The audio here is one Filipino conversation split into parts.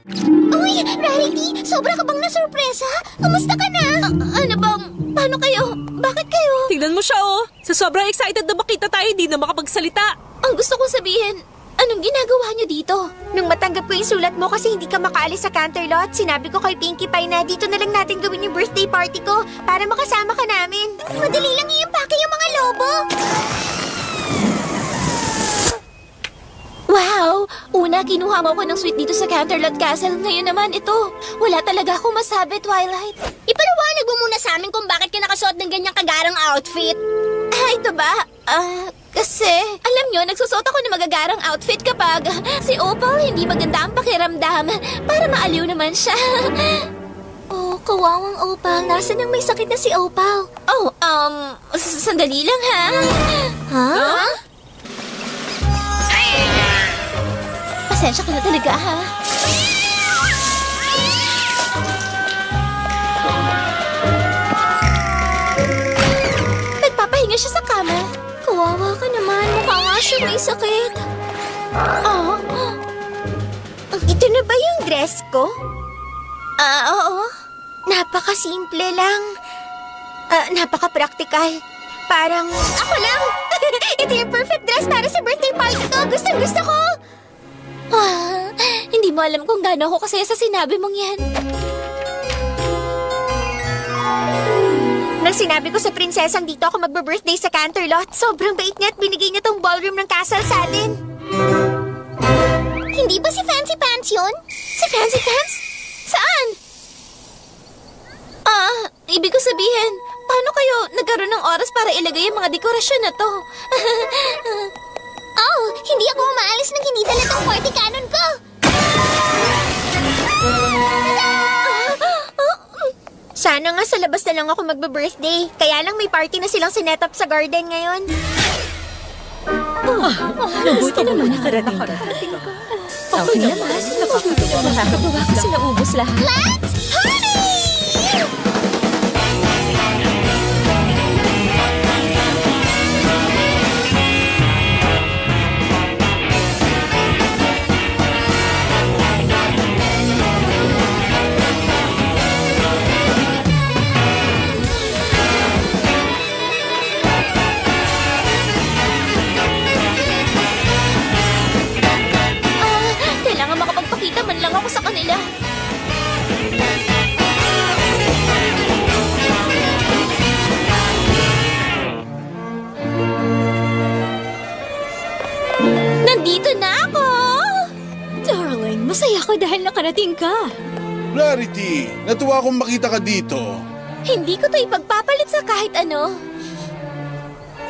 Uy, Rarity! Sobra ka bang nasurpresa? Kamusta ka na? Ano bang? Paano kayo? Bakit kayo? Tignan mo siya, oh. Sa sobrang excited na makita tayo, hindi na makapagsalita. Ang gusto kong sabihin, anong ginagawa niyo dito? Nung matanggap ko yung sulat mo kasi hindi ka makaalis sa Canterlot, sinabi ko kay Pinkie Pie na dito na lang natin gawin yung birthday party ko para makasama ka namin. Madali lang i-impake yung mga lobo. Wow! Una, kinuha mo ko ng sweet dito sa Canterlot Castle. Ngayon naman, ito. Wala talaga akong masabi, Twilight. Ipaliwanag mo muna sa amin kung bakit ka nakasuot ng ganyang kagarang outfit. Ito ba? Kasi, alam nyo, nagsusuot ako ng magagarang outfit kapag si Opal hindi maganda ang pakiramdam. Para maaliw naman siya. Oh, kawawang Opal. Nasaan ang may sakit na si Opal? Oh, sandali lang, ha? Huh? Pasensya ka na talaga, ha? Nagpapahinga siya sa kama. Kawawa ka naman. Mukha nga siya may sakit. Oh. Ito na ba yung dress ko? Oo. Napakasimple lang. Napaka-practical. Parang ako lang. Ito yung perfect dress para sa birthday party ko. Gustong-gusto ko. Hindi mo alam kung gaano ako kasaya sa sinabi mong yan. Nang sinabi ko sa prinsesang dito ako magbe-birthday sa Canterlot, sobrang bait niya at binigay niya tong ballroom ng castle sa atin. Hindi ba si Fancy Pants yun? Si Fancy Pants? Saan? Ibig ko sabihin, paano kayo nagkaroon ng oras para ilagay yung mga dekorasyon na to? Oh, hindi ako umaalis nang hindi dala tong party cannon ko. Sana nga sa labas na lang ako magbe-birthday. Kaya lang may party na silang sinet up sa garden ngayon. Mabuti naman nakarating ka. Okay naman. Nakakagawa kasi naubos lahat. Let's party! Kailangan makapagpakita man lang ako sa kanila. Nandito na ako! Darling, masaya ko dahil nakarating ka. Rarity, natuwa akong makita ka dito. Hindi ko to ipagpapalit sa kahit ano.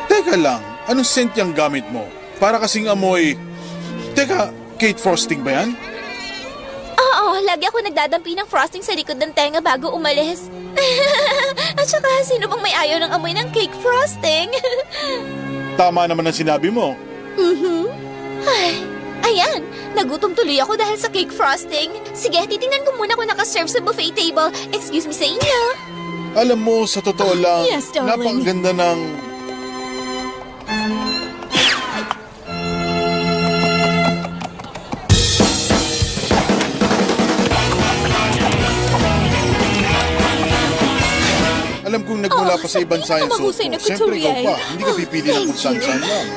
Teka lang, anong scent yung gamit mo? Para kasing amoy... Teka, Kate Frosting ba yan? Oo, lagi ako nagdadampi ng frosting sa likod ng tenga bago umalis. At saka, sino bang may ayaw ng amoy ng cake frosting? Tama naman ang sinabi mo. Ay, ayan, nagutom tuloy ako dahil sa cake frosting. Sige, titingnan ko muna kung nakaserve sa buffet table. Excuse me sa inyo. Alam mo, sa totoo lang, yes, darling. napakaganda ng... Alam kong nagmula pa sa ibang science suit mahusay mo. na Siyempre ikaw couturier. pa. Hindi ka pipili ng kung saan-saan lang.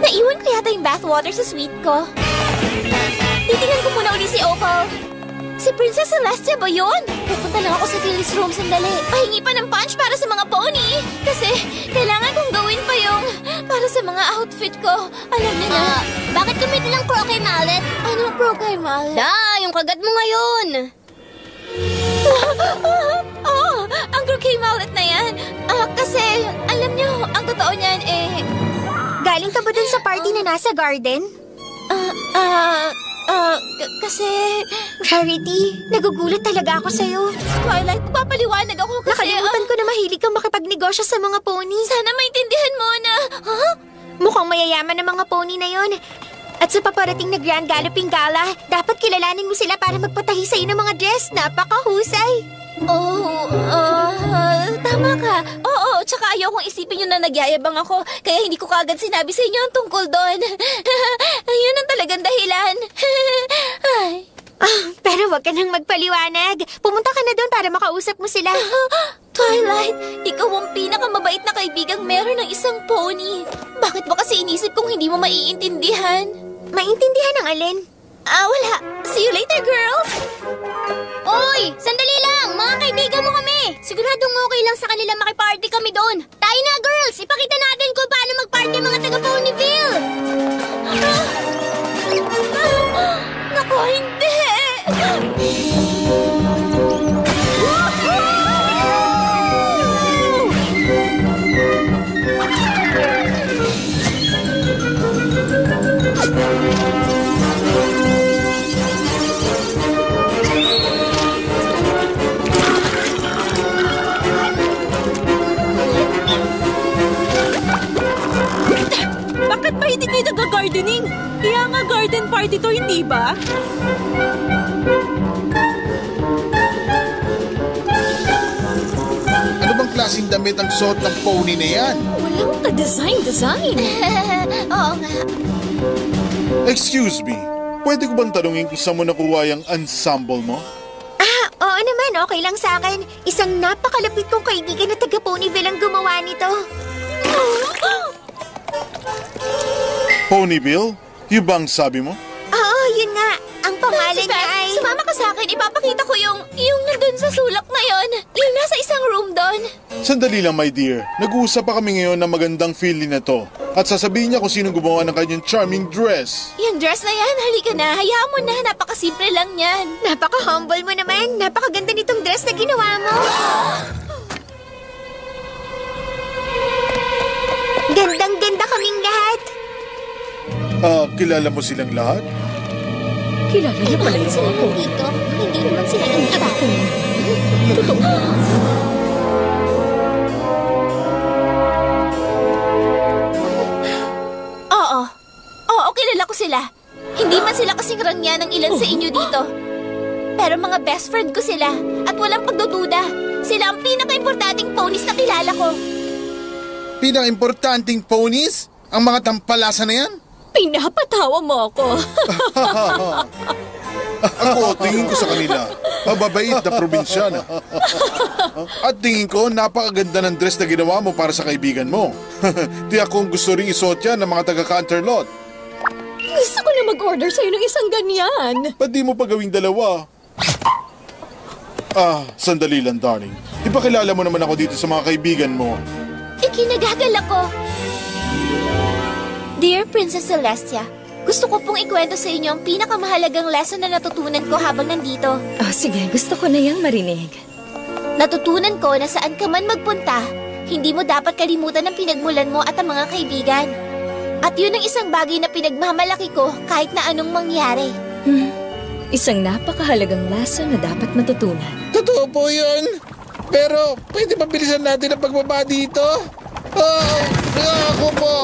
Naiwan ko yata yung bathwater sa suite ko. Titingnan ko muna uli si Opal. Si Princess Celestia ba yun? Pupunta lang ako sa Phyllis room sandali. Pahingi pa ng punch para sa mga pony. Kasi kailangan kong gawin pa yung para sa mga outfit ko. Alam niyo na. Bakit gamitin ng pro kay Mallet? Anong pro kay Mallet? Yung kagat mo ngayon. Ang pro kay Mallet na yan. Kasi alam niyo, ang totoo niyan Galing ka ba dun sa party na nasa garden? Kasi... Rarity, nagugulat talaga ako sa'yo. Twilight, papaliwanag ako kasi... Nakalimutan ko na mahilig kang makipagnegosyo sa mga pony. Sana maintindihan mo na... Mukhang mayayaman ang mga pony na yon. At sa paparating na Grand Galloping Gala, dapat kilalanin mo sila para magpatahi sa'yo ng mga dress. Napakahusay! Oh, tama ka. Oo, tsaka ayokong isipin yun na nagyayabang ako. Kaya hindi ko kagad sinabi sa inyo ang tungkol doon. Ayun ang talagang dahilan. Ay. Pero wag ka nang magpaliwanag. Pumunta ka na doon para makausap mo sila. Twilight, ikaw ang pinakamabait na kaibigang meron ng isang pony. Bakit mo kasi inisip kung hindi mo maiintindihan? Maintindihan ang alin? Wala. See you later, girls! Oy! Sandali lang! Mga kaibigan mo kami! Siguradong okay lang sa kanila makiparty kami doon. Tayo na, girls! Ipakita natin kung paano magparty ang mga taga-Ponyville! Naku, hindi! Bakit ba hindi kayo nag-gardening? Kaya nga garden party to, hindi ba? Ano bang klaseng damit ang suot ng pony na yan? Walang ka-design. Oo nga. Excuse me, pwede ko bang tanungin kung saan mo nakuha yung ensemble mo? Oo naman, okay lang sa akin. Isang napakalapit kong kaibigan na taga Ponyville ang gumawa nito. Ponyville? Yung bang sabi mo? Oo, yun nga. Ang pangalan Si niya Beth, ay... sumama ka sa akin. Ipapakita ko yung nandun sa sulak na yon. Yung nasa isang room doon. Sandali lang, my dear. Nag-uusap pa kami ngayon ng magandang feeling na to. At sasabihin niya kung sino gumawa ng kanyang charming dress. Yung dress na yan, halika na. Hayaan mo na. Napakasimple lang yan. Napaka-humble mo naman. Napakaganda nitong dress na ginawa mo. Gandang-ganda kaming lahat. Kilala mo silang lahat? Kilala niya pala Bakit sila nandito? Hindi naman sila nandito. Oo, kilala ko sila. Hindi man sila kasing rangya ng ilan sa inyo dito. Pero mga best friend ko sila. At walang pagdududa. Sila ang pinaka-importanting ponies na kilala ko. Pinaka-importanting ponies? Ang mga tampalasa na yan? Pinapatawa mo ako. Ako, tingin ko sa kanila, mababait na probinsyana. At tingin ko, napakaganda ng dress na ginawa mo para sa kaibigan mo. Tiyak kong gusto rin isuot yan ng mga taga-Canterlot. Gusto ko na mag-order sa'yo ng isang ganyan. Ba't di mo pa gawing dalawa? Sandali lang, darling. Ipakilala mo naman ako dito sa mga kaibigan mo. Ikinagagal ako. Dear Princess Celestia, gusto ko pong ikwento sa inyo ang pinakamahalagang lesson na natutunan ko habang nandito. Sige, gusto ko na yang marinig. Natutunan ko na saan ka man magpunta, hindi mo dapat kalimutan ang pinagmulan mo at ang mga kaibigan. At yun ang isang bagay na pinagmamalaki ko kahit na anong mangyari. Isang napakahalagang lesson na dapat matutunan. Totoo po yun. Pero, pwede ba bilisan natin ang pagbaba dito? Ako po.